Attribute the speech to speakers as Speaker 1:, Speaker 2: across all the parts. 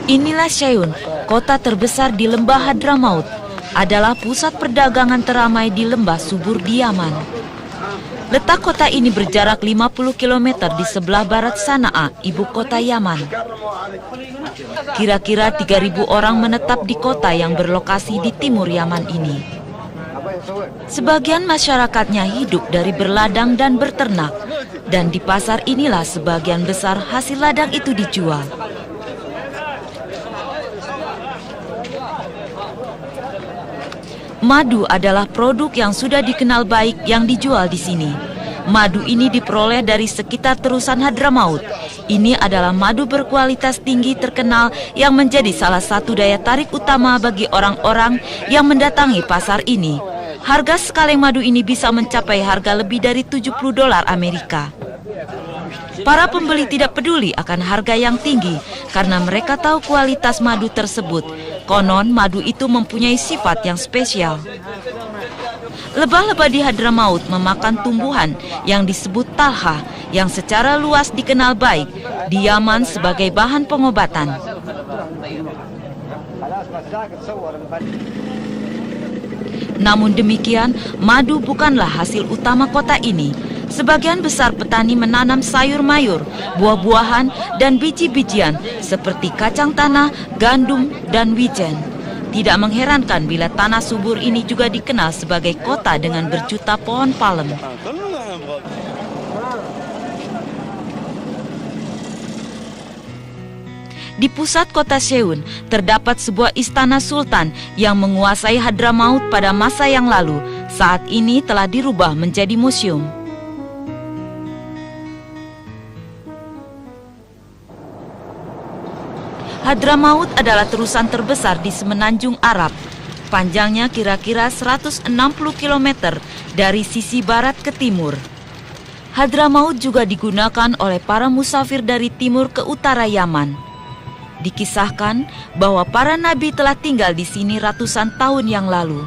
Speaker 1: Inilah Syeun, kota terbesar di lembah Hadramaut, adalah pusat perdagangan teramai di lembah subur di Yaman. Letak kota ini berjarak 50 km di sebelah barat Sana'a, ibu kota Yaman. Kira-kira 3.000 orang menetap di kota yang berlokasi di timur Yaman ini. Sebagian masyarakatnya hidup dari berladang dan berternak, dan di pasar inilah sebagian besar hasil ladang itu dijual. Madu adalah produk yang sudah dikenal baik yang dijual di sini. Madu ini diperoleh dari sekitar terusan Hadramaut. Ini adalah madu berkualitas tinggi terkenal yang menjadi salah satu daya tarik utama bagi orang-orang yang mendatangi pasar ini. Harga sekaleng madu ini bisa mencapai harga lebih dari $70 Amerika. Para pembeli tidak peduli akan harga yang tinggi karena mereka tahu kualitas madu tersebut. Konon madu itu mempunyai sifat yang spesial. Lebah-lebah di Hadramaut memakan tumbuhan yang disebut talha yang secara luas dikenal baik di Yaman sebagai bahan pengobatan. Namun demikian, madu bukanlah hasil utama kota ini. Sebagian besar petani menanam sayur mayur, buah-buahan, dan biji-bijian seperti kacang tanah, gandum, dan wijen. Tidak mengherankan bila tanah subur ini juga dikenal sebagai kota dengan berjuta pohon palem. Di pusat kota Syeun, terdapat sebuah istana sultan yang menguasai Hadramaut pada masa yang lalu. Saat ini telah dirubah menjadi museum. Hadramaut adalah terusan terbesar di semenanjung Arab. Panjangnya kira-kira 160 km dari sisi barat ke timur. Hadramaut juga digunakan oleh para musafir dari timur ke utara Yaman. Dikisahkan bahwa para nabi telah tinggal di sini ratusan tahun yang lalu.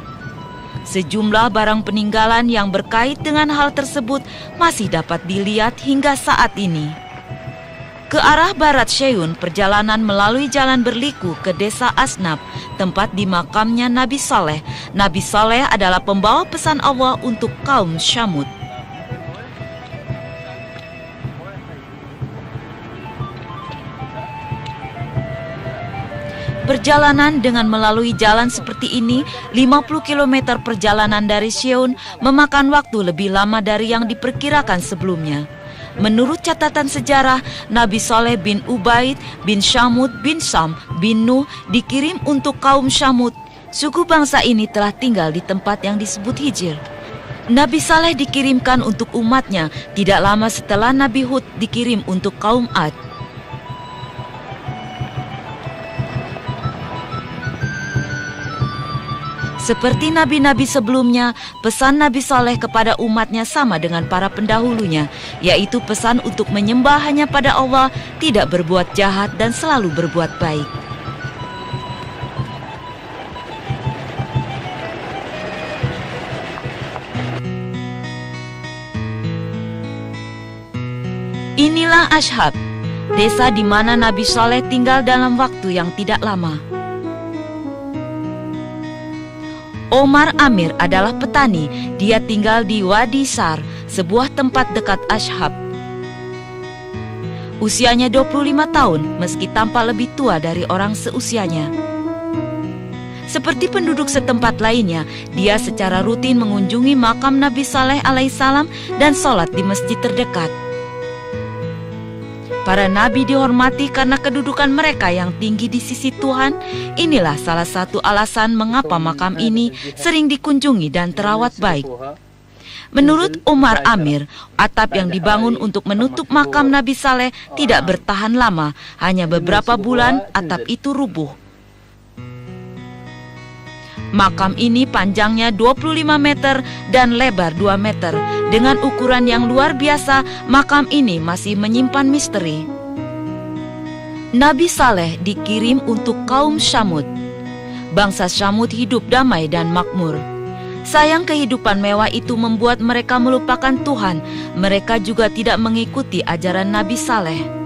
Speaker 1: Sejumlah barang peninggalan yang berkait dengan hal tersebut masih dapat dilihat hingga saat ini. Ke arah barat Syeun, perjalanan melalui jalan berliku ke desa Asnab, tempat dimakamnya Nabi Saleh. Nabi Saleh adalah pembawa pesan Allah untuk kaum Syamud. Perjalanan dengan melalui jalan seperti ini, 50 km perjalanan dari Syeun memakan waktu lebih lama dari yang diperkirakan sebelumnya. Menurut catatan sejarah, Nabi Saleh bin Ubaid bin Syamud bin Sam bin Nuh dikirim untuk kaum Syamud. Suku bangsa ini telah tinggal di tempat yang disebut Hijr. Nabi Saleh dikirimkan untuk umatnya tidak lama setelah Nabi Hud dikirim untuk kaum Ad. Seperti nabi-nabi sebelumnya, pesan Nabi Saleh kepada umatnya sama dengan para pendahulunya, yaitu pesan untuk menyembah hanya pada Allah, tidak berbuat jahat dan selalu berbuat baik. Inilah Ashab, desa di mana Nabi Saleh tinggal dalam waktu yang tidak lama. Omar Amir adalah petani. Dia tinggal di Wadi Sar, sebuah tempat dekat Ashab. Usianya 25 tahun, meski tampak lebih tua dari orang seusianya. Seperti penduduk setempat lainnya, dia secara rutin mengunjungi makam Nabi Saleh alaihissalam dan sholat di masjid terdekat. Para nabi dihormati karena kedudukan mereka yang tinggi di sisi Tuhan. Inilah salah satu alasan mengapa makam ini sering dikunjungi dan terawat baik. Menurut Omar Amir, atap yang dibangun untuk menutup makam Nabi Saleh tidak bertahan lama, hanya beberapa bulan atap itu rubuh. Makam ini panjangnya 25 meter dan lebar 2 meter. Dengan ukuran yang luar biasa, makam ini masih menyimpan misteri. Nabi Saleh dikirim untuk kaum Syamud. Bangsa Syamud hidup damai dan makmur. Sayang kehidupan mewah itu membuat mereka melupakan Tuhan. Mereka juga tidak mengikuti ajaran Nabi Saleh.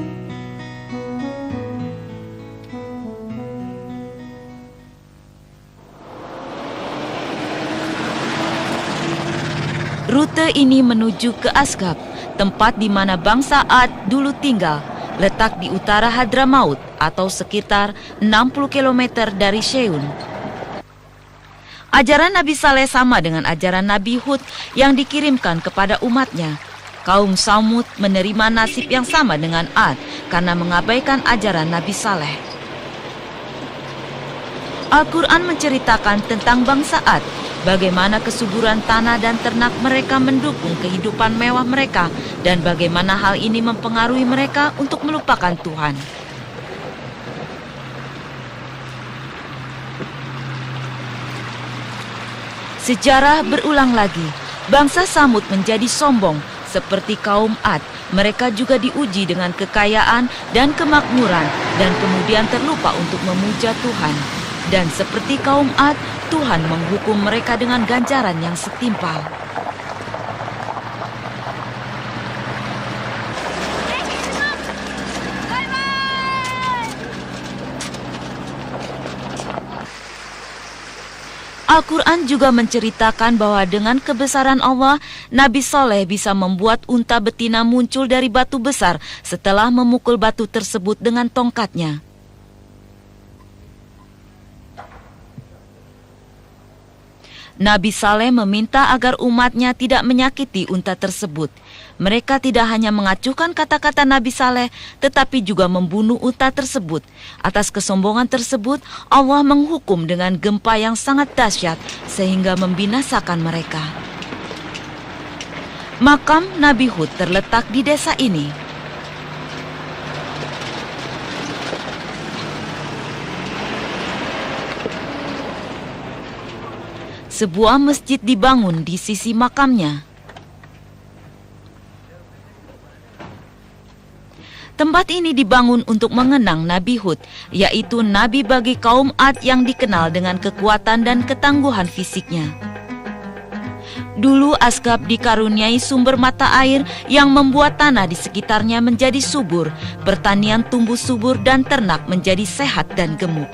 Speaker 1: Rute ini menuju ke Asgab, tempat di mana bangsa Ad dulu tinggal, letak di utara Hadramaut atau sekitar 60 km dari Sheun. Ajaran Nabi Saleh sama dengan ajaran Nabi Hud yang dikirimkan kepada umatnya. Kaum Samud menerima nasib yang sama dengan Ad karena mengabaikan ajaran Nabi Saleh. Al-Quran menceritakan tentang bangsa Ad, bagaimana kesuburan tanah dan ternak mereka mendukung kehidupan mewah mereka dan bagaimana hal ini mempengaruhi mereka untuk melupakan Tuhan. Sejarah berulang lagi, bangsa Samud menjadi sombong seperti kaum Ad. Mereka juga diuji dengan kekayaan dan kemakmuran dan kemudian terlupa untuk memuja Tuhan. Dan seperti kaum Ad, Tuhan menghukum mereka dengan ganjaran yang setimpal. Al-Quran juga menceritakan bahwa dengan kebesaran Allah, Nabi Saleh bisa membuat unta betina muncul dari batu besar setelah memukul batu tersebut dengan tongkatnya. Nabi Saleh meminta agar umatnya tidak menyakiti unta tersebut. Mereka tidak hanya mengacuhkan kata-kata Nabi Saleh, tetapi juga membunuh unta tersebut. Atas kesombongan tersebut, Allah menghukum dengan gempa yang sangat dahsyat sehingga membinasakan mereka. Makam Nabi Hud terletak di desa ini. Sebuah masjid dibangun di sisi makamnya. Tempat ini dibangun untuk mengenang Nabi Hud, yaitu nabi bagi kaum Ad yang dikenal dengan kekuatan dan ketangguhan fisiknya. Dulu Asgab dikaruniai sumber mata air yang membuat tanah di sekitarnya menjadi subur, pertanian tumbuh subur dan ternak menjadi sehat dan gemuk.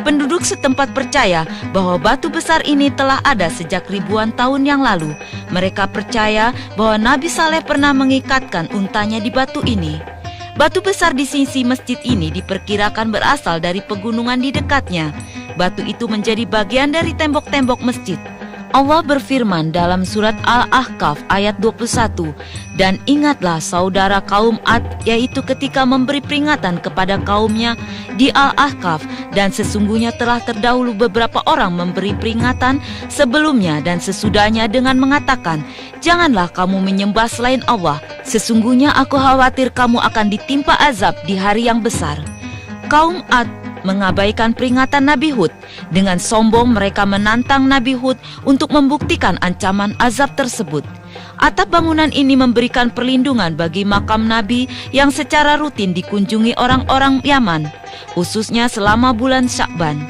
Speaker 1: Penduduk setempat percaya bahwa batu besar ini telah ada sejak ribuan tahun yang lalu. Mereka percaya bahwa Nabi Saleh pernah mengikatkan untanya di batu ini. Batu besar di sisi masjid ini diperkirakan berasal dari pegunungan di dekatnya. Batu itu menjadi bagian dari tembok-tembok masjid. Allah berfirman dalam surat Al-Ahqaf ayat 21, "Dan ingatlah saudara kaum Ad, yaitu ketika memberi peringatan kepada kaumnya di Al-Ahqaf, dan sesungguhnya telah terdahulu beberapa orang memberi peringatan sebelumnya dan sesudahnya dengan mengatakan, janganlah kamu menyembah selain Allah, sesungguhnya aku khawatir kamu akan ditimpa azab di hari yang besar." Kaum Ad mengabaikan peringatan Nabi Hud. Dengan sombong mereka menantang Nabi Hud untuk membuktikan ancaman azab tersebut. Atap bangunan ini memberikan perlindungan bagi makam Nabi yang secara rutin dikunjungi orang-orang Yaman, khususnya selama bulan Sya'ban.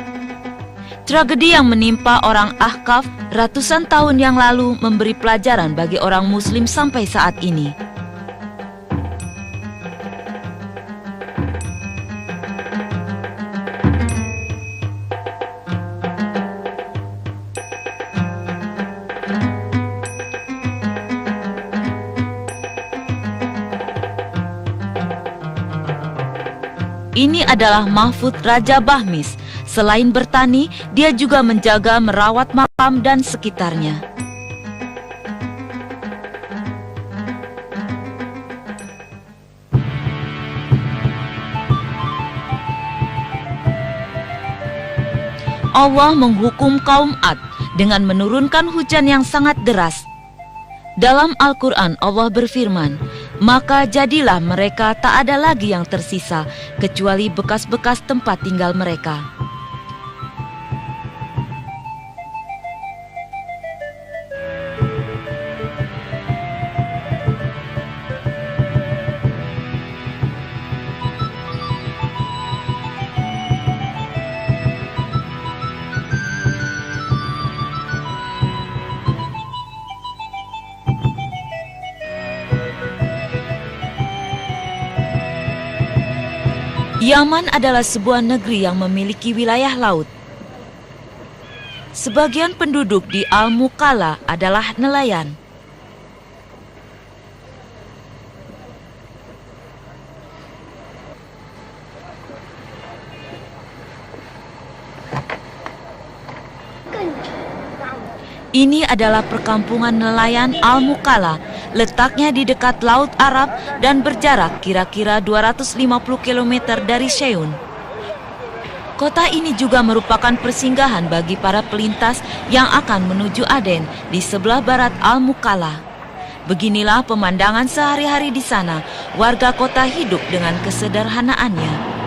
Speaker 1: Tragedi yang menimpa orang Ahqaf ratusan tahun yang lalu memberi pelajaran bagi orang Muslim sampai saat ini. Ini adalah Mahfud Raja Bahmis. Selain bertani, dia juga menjaga merawat makam dan sekitarnya. Allah menghukum kaum Ad dengan menurunkan hujan yang sangat deras. Dalam Al-Quran Allah berfirman, "Maka jadilah mereka tak ada lagi yang tersisa, kecuali bekas-bekas tempat tinggal mereka." Yaman adalah sebuah negeri yang memiliki wilayah laut. Sebagian penduduk di Al-Mukalla adalah nelayan. Ini adalah perkampungan nelayan Al-Mukalla, letaknya di dekat Laut Arab dan berjarak kira-kira 250 km dari Seun. Kota ini juga merupakan persinggahan bagi para pelintas yang akan menuju Aden di sebelah barat Al-Mukalla. Beginilah pemandangan sehari-hari di sana. Warga kota hidup dengan kesederhanaannya.